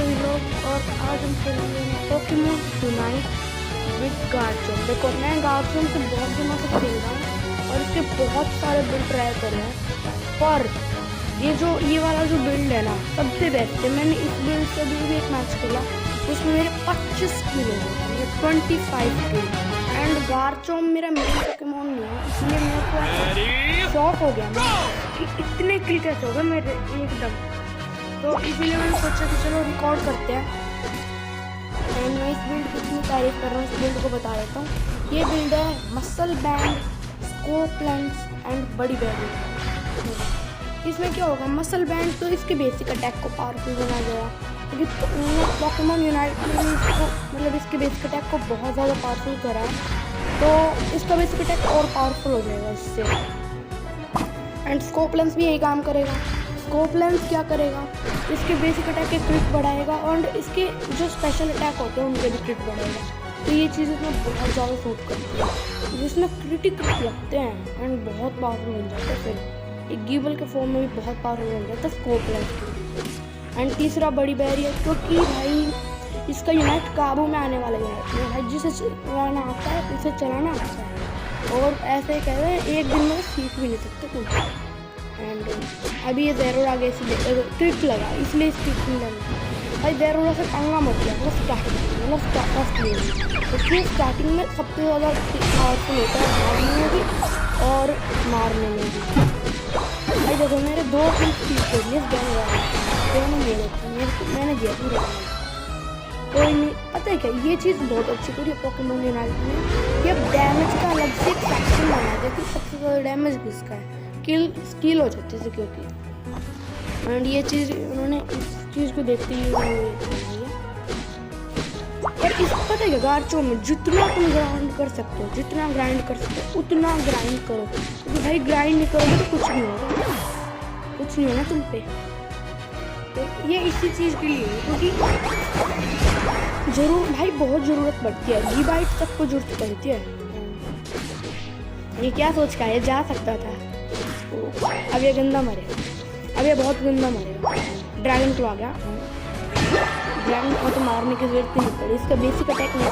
सभी लोग, और आज हम खेलेंगे पोकेमॉन यूनाइट विद गार्चम्प। देखो मैं गार्चम्प से बहुत दिनों से खेल रहा हूँ और इसके बहुत सारे बिल्ड ट्राई करे हैं, पर ये वाला जो बिल्ड है ना सबसे बेस्ट है। मैंने इस बिल्ड से भी एक मैच खेला जिसमें मेरे 25 किल हो गए, 25 किल। एंड गार्चम्प मेरा मेन पोकेमॉन नहीं है, इसलिए मेरे को शॉक हो गया मैं कि इतने किल कैसे हो गए मेरे एकदम। तो इसीलिए मैंने सोचा कि चलो रिकॉर्ड करते हैं। एंड मैं इस बिल्ड की इतनी तारीफ कर रहा हूँ, इस बिल्ड को बता देता हूँ। ये बिल्ड है muscle band, scope lens and बड़ी बैरी। इसमें क्या होगा, मसल बैंड तो इसके बेसिक अटैक को पावरफुल बना गया, क्योंकि पोकेमॉन यूनाइट में इसको मतलब इसके बेसिक अटैक को बहुत ज़्यादा पावरफुल करा है, तो इसका बेसिक अटैक और पावरफुल हो जाएगा इससे। एंड स्कोप लेंस भी यही काम करेगा। स्कोप लेंस क्या करेगा, इसके बेसिक अटैक के क्रिट बढ़ाएगा और इसके जो स्पेशल अटैक होते हैं उनके भी क्रिट बढ़ाएगा। तो ये चीज़ इसमें बहुत ज़्यादा सूट करती है, जिसमें क्रिटिक लगते हैं एंड बहुत पावरफुल बन जाता है। फिर एक गीबल के फॉर्म में भी बहुत पावरफुल बन जाता है स्कोप लेंस। एंड तीसरा बड़ी बैरियर, क्योंकि भाई इसका यूनिट काबू में आने वाला यूनिट है भाई, जिसे चलाना आता है उसे चलाना आता है, और ऐसे कह रहे हैं एक दिन में सीख भी नहीं सकते तुम। एंड अभी ये ज़ेरोड आगे इसलिए ट्रिक लगा, इसलिए इस ट्रिक नहीं लगा भाई। ज़ेरोड से पंगा मत लिया, मतलब स्टार्टिंग में सबसे ज़्यादा पावरफुल होता है भागने में भी और मारने में भी। भाई देखो मेरे 2 किल हो गए इस गेम में, मैंने दिया पूरा। कोई नहीं, पता है क्या, ये चीज़ बहुत अच्छी करी है पोकेमॉन यूनाइट में। ये डैमेज का अलग से एक सेक्शन बना दिया कि सबसे ज़्यादा डैमेज किसका है, स्किल हो जाती है क्योंकि। एंड ये चीज़ उन्होंने इस चीज़ को देखते ही बनाई है। और इस पता है गार्चम्प में जितना तुम ग्राइंड कर सकते हो, जितना ग्राइंड कर सकते हो उतना ग्राइंड करो, क्योंकि भाई ग्राइंड नहीं करोगे तो कुछ नहीं होगा, कुछ नहीं होना तुम पे। तो ये इसी चीज़ के लिए, क्योंकि जरूर भाई बहुत ज़रूरत पड़ती है, गी-बाइट तक को जरूरत पड़ती है। ये क्या सोच का है, जा सकता था। अब ये गंदा मरेगा, अब ये बहुत गंदा मरेगा। ड्रैगन क्लॉ आ गया, ड्रैगन को तो मारने की जरूरत नहीं पड़ी, इसका बेसिक अटैक नहीं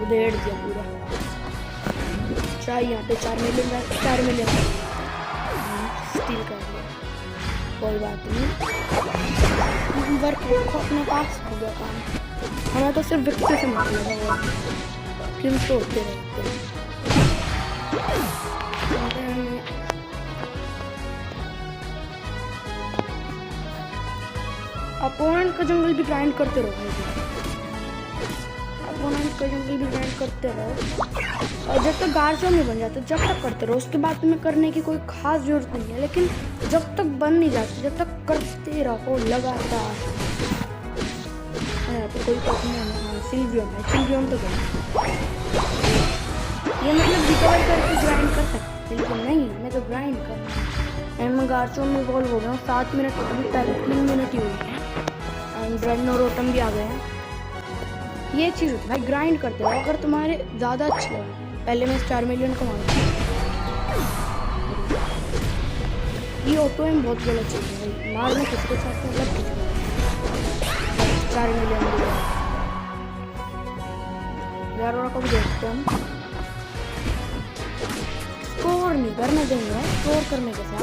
उधेड़ दिया पूरा। यहाँ पे 4 मिलियन स्टील कर दिया, कोई बात नहीं, वर्क रखो अपने पास, हो गया काम। हमें तो सिर्फ विक्ट्री से मतलब है, किल तो होते रहते हैं। अपोनेंट का जंगल भी ग्राइंड करते रहो, अपोनेंट का जंगल भी ग्राइंड करते रहो, और जब तक गार्चम्प नहीं बन जाता जब तक करते रहो। उसके बाद तुम्हें करने की कोई खास जरूरत नहीं है, लेकिन जब तक बन नहीं जाती जब तक करते रहो लगातार। तो कोई सिल्वियम तो गया, ये मतलब रिकवर करके ग्राइंड कर सकते, लेकिन नहीं, मैं तो ग्राइंड कर। एंड मैं गार्चम्प में इवॉल्व हो गया हूँ, 7 मिनट अभी पहले 3 मिनट ही हुई है। एंड ड्रेनोरोटम भी आ गए हैं। ये चीज़ होती है भाई, ग्राइंड करते हो। अगर तुम्हारे ज़्यादा अच्छे हो, पहले मैं 4 मिलियन कमाऊँगा। ये ऑटो एम बहुत गलत चीज़ है भाई, मारना किसके साथ मतलब किसी 4 मिलियन ज़ेरोड को भी देखते हैं हम। स्कोर नहीं करने देंगे, स्कोर करने के साथ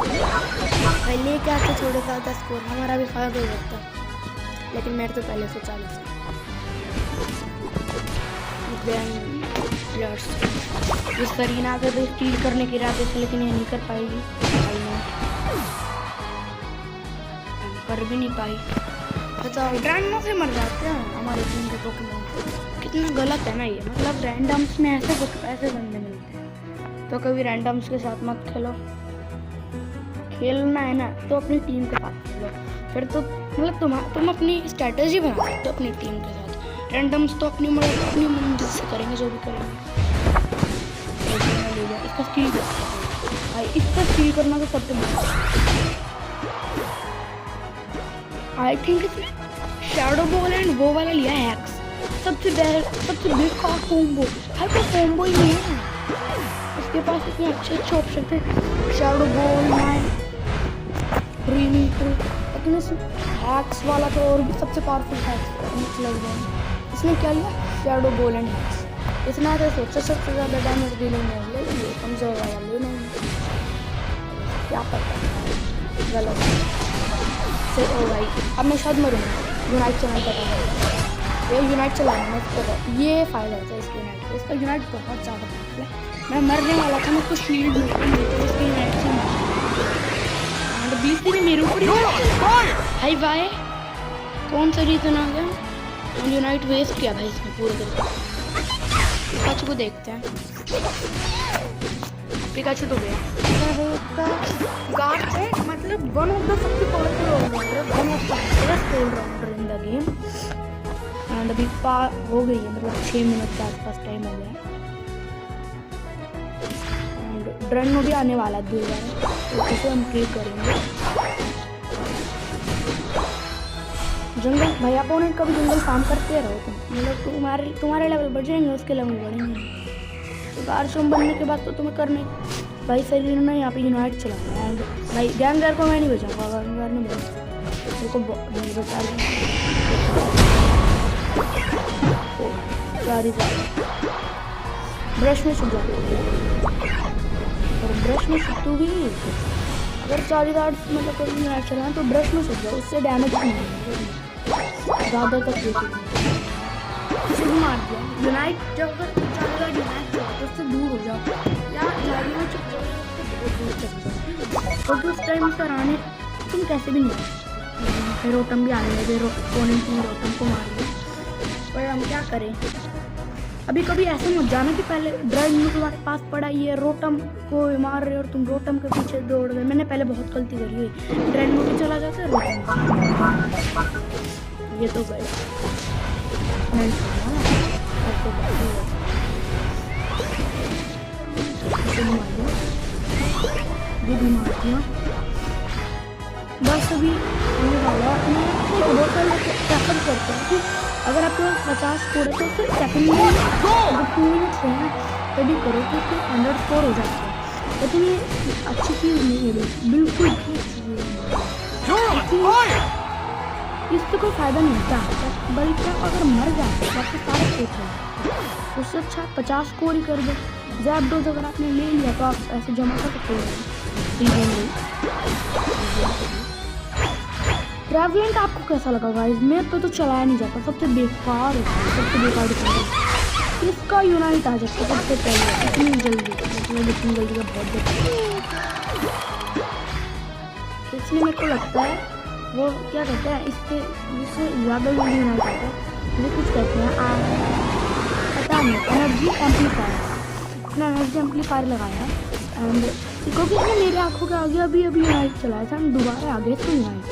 पहले क्या आते थोड़े ज़्यादा स्कोर, हमारा भी फायदा हो जाता है, लेकिन मेरे तो पहले से 40 जिस सरीना पे तो स्टील करने के इरादे से, लेकिन ये नहीं कर पाएगी, कर भी नहीं पाई। बताओ रैंडम से मर जाते हैं हमारे टीम के पोकेमॉन, कितना गलत है ना ये। मतलब रैंडम्स में ऐसे बंदे मिलते हैं, तो कभी रैंडम्स के साथ मत खेलो। खेलना है ना तो अपनी टीम के साथ खेलो, फिर तो मतलब तुम अपनी स्ट्रेटजी बना सकते हो अपनी टीम के साथ। रैंडम्स तो अपनी मर्जी से करेंगे जो भी करेंगे। इसका स्टील भाई, इसका स्टील करना तो सबसे आई थिंक इसमें शैडो बॉल एंड वो वाला लिया है हैक्स, सबसे बिग कॉम्बो। हर कोई कॉम्बो ही नहीं है इसके पास, इतने अच्छे ऑप्शन थे। शैडो बॉल, लेकिन इस हैक्स वाला तो और भी सबसे पावरफुल हैक्स लग गया। इसने क्या लिया, शैडो गोल्डन हैक्स। इसने तो सोचा सबसे ज़्यादा डैमेज डीलिंग में ले लिए, कमज़ोर वाला ले नहीं, क्या पता गलत से। ओ भाई अब मैं शायद मरूँगा। यूनाइट चलाना पता है, ये यूनाइट चलाना मैं पता, ये फ़ायदा होता है इसके यूनाइट का। इसका यूनाइट बहुत ज़्यादा पावरफुल है। मैं मरने वाला था, मुझको शील्ड मिलती इसके यूनाइट से। बीस दिन मेरे ऊपर हाई भाई कौन सा रीजन आ गया, यूनाइट वेस्ट किया भाई इसने पूरे दिन। पिकाचू को देखते हैं, पिकाचू तो गया गार्ड है, मतलब वन ऑफ द सबसे powerful allrounder, one of the best allrounder in the game. And अभी हो गई है, मतलब 6 मिनट के आसपास टाइम हो गया है। एंड ड्रेनो भी आने वाला है 2 बार, तो इसे हम क्लिक करेंगे। जंगल भाई अपोनेंट कभी जंगल फार्म करते रहो तुम, मतलब तुम्हारे लेवल बढ़ जाएंगे, उसके लेवल बढ़ेंगे। तो गार्शम बनने के बाद तो तुम्हें करने भाई सही ने यहाँ पे यूनाइट चलाना है। भाई गैंगर को मैं नहीं बचाऊंगा, गैंगर नहीं बचा ब्रश में छुप जाती और ब्रश में छुपतू भी अगर 40 मतलब कोई यूनाइट चलाना तो ब्रश में छुप जाओ, उससे डैमेज नहीं होगा ज़्यादा तक। किसी भी मार दिया यूनाइट, जब अगर 40 यूनाइट चलाओ तो उससे दूर हो जाओ या झाड़ियों में छुप जाओ, बहुत दूर चल जाओ, क्योंकि उस टाइम पर आने तुम कैसे भी नहीं। फिर रोटम भी आने लगे, ओपोनेंट ने रोटम को मार दिया, पर हम क्या करें। अभी कभी ऐसे मत जाना कि पहले ड्राइव में तुम्हारे पास पड़ा ये रोटम को मार रहे और तुम रोटम के पीछे दौड़ गए। मैंने पहले बहुत गलती करी हुई, ड्राइव में भी चला जाता है रोटम, ये तो गए मार दिया बस। अभी होने वाला बहुत सारे प्रेफर करते हैं कि अगर आपके पास 50 स्कोर है तो फिर सेकंड में अगर 2 मिनट्स हैं तभी करो तो फिर 100 स्कोर हो जाता है। लेकिन ये अच्छी चीज़ नहीं है, बिल्कुल भी अच्छी चीज़ नहीं, इससे कोई फ़ायदा नहीं होता। बल्कि अगर मर जाते तो आपके सारे स्कोर हैं, उससे अच्छा 50 स्कोर ही कर दो। ज़ैपडोज अगर आपने ले लिया तो आप ऐसे जमा कर सकते हो। ट्रैवलेंट आपको कैसा लगा गाइस? मेरे पे तो चलाया नहीं जाता, सबसे बेकार इसका यूनाइट आ जाता है सबसे पहले इतनी जल्दी, मतलब इतनी जल्दी का बहुत बेकार। इसलिए मेरे को लगता है वो क्या कहते हैं, इससे ज़्यादा जल्दी यूनाइट आता है, ये कुछ कहते हैं पता नहीं, एनर्जी एम्पलीफायर। अपना एनर्जी एम्पलीफायर लगाया एंड क्योंकि इसने मेरे आँखों के आगे अभी यूनाइट चलाया था, दोबारा आगे इसको यूनाइट,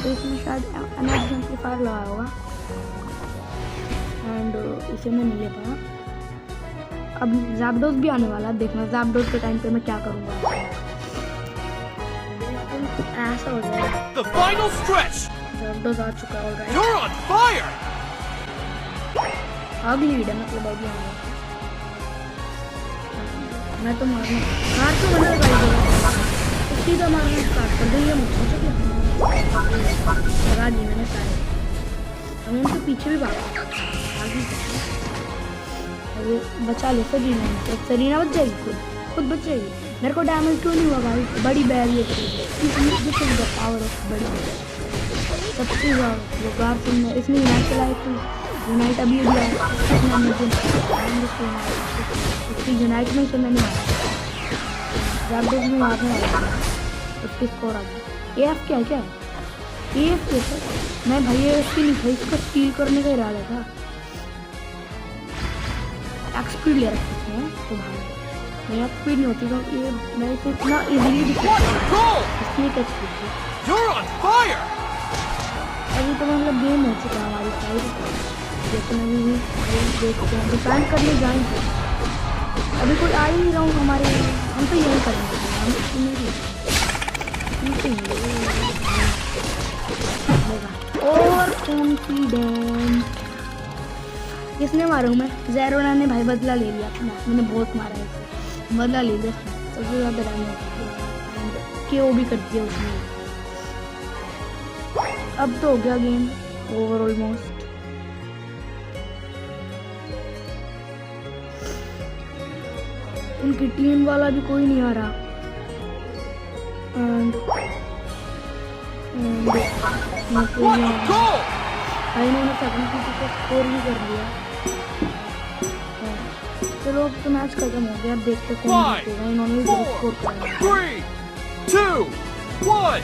तो इसमें शायद एनर्जी एम्पलीफायर लगाया होगा एंड इसे मैं नहीं ले पाया। अब ज़ैपडोज भी आने वाला है, देखना ज़ैपडोज के टाइम पे मैं क्या करूँगा। ऐसा हो जाएगा, ज़ैपडोज आ चुका है, आग लीड है, मतलब अभी आएगा। मैं तो मारना कार तो बना लगा सीधा मारना स्टार्ट कर देंगे, मुझे लगा दी मैंने सारे, हम उनके पीछे भी भागा आगे वो बचा ले। सरीना बच जाएगी, खुद बच जाएगी। मेरे को डैमेज क्यों नहीं हुआ भाई? बड़ी बैरियर पावर ऑफ बड़ी सबसे वो कार तुमने इसमें यूनाइट चलाई थी, यूनाइट अभी उसकी यूनाइट में से मैंने में मारने वाला उसकी स्कोर आ गई। AF क्या है, क्या है AF कैसे? मैं भाई AF की नहीं था, इसको स्टील करने का इरादा था। एक्सपीड ले रखी है तो भाई नहीं एक्सपीड नहीं होती, तो ये मैं इसे इतना इजीली दिखा इसलिए क्या स्पीड अभी तो मतलब गेम हो चुका है हमारी साइड, लेकिन अभी भी देखते हैं डिफेंड करने जाएंगे। अभी कोई आ ही नहीं रहा हूँ हमारे, हम तो यही करेंगे, और कॉन्फिडेंट किसने मारूँ मैं? ज़ेरोना ने भाई बदला ले लिया अपना, मैंने बहुत मारा है, बदला ले लिया सबसे ज़्यादा डैमेज KO भी कर दिया उसने। अब तो हो गया गेम ओवर ऑलमोस्ट। उनकी टीम वाला भी कोई नहीं आ रहा। एंड इन्होंने सेकंड किसी को स्कोर भी कर लिया। चलो अब तो मैच खत्म हो गया, देखते कौन जीतेगा। इन्होंने भी स्कोर कर लिया। 3, 2, 1.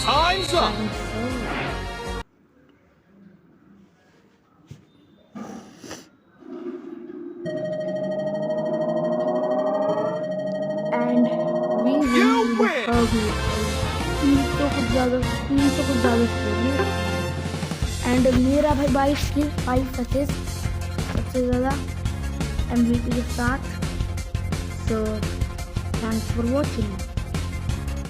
Time's up. And we You win win. the 300 कुछ ज़्यादा स्कोर। एंड मेरा भाई 22 किल 5 असिस्ट सबसे ज़्यादा MVP के साथ। So thanks for watching.